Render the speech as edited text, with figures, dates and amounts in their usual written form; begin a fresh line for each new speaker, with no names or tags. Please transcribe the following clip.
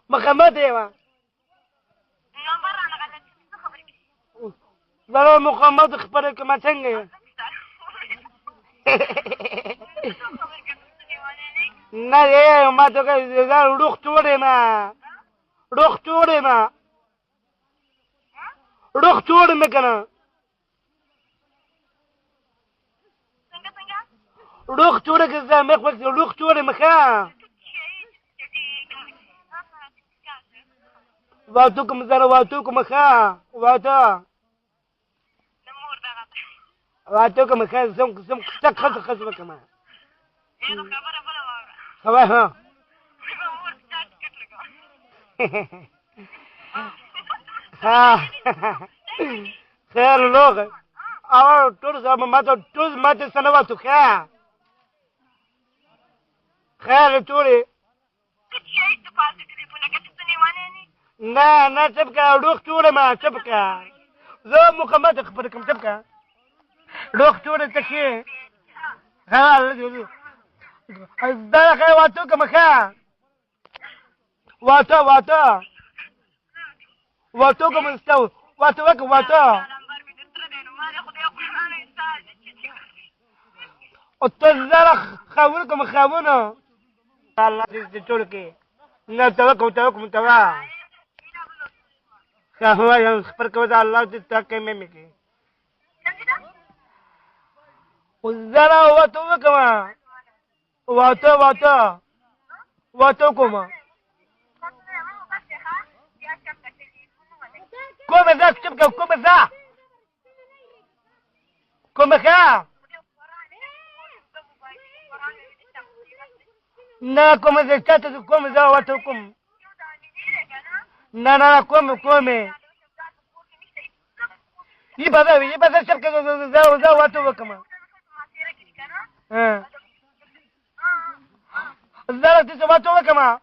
مخمد ايوه زرا مخمد خبرك ما څنګه نه دی ما ته دا روغ توړې ما روغ توړې ما روغ توړې مې کنه روغ توړې که زه مخ وکړم روغ توړې مخه واتو کوم زره واتو کوم ښه واتو کوم ښه سم ټک خس وکړم خبره ها ها خیر لوغ او ټول زما ماته سنواتو ښه خیر ټولې نه تبقى روح توري ما تبقى زو مقامات اخبركم تبقى روح توري تكي ها الزرق واتوك مكان واتوك مستوى واتو الزرق خاولكم خاونا الله تستوركي لا توكم توا هو یو خبر کوي دا الله دې تاکي مې میکي وزرا واتو کوما کوم ذا تبقى کوم ښه نه کوم ذا چاته کوم ذا واتو کوم نه کومه يبقى شبكة ذا واتو وكما الزرق تسواتو وكما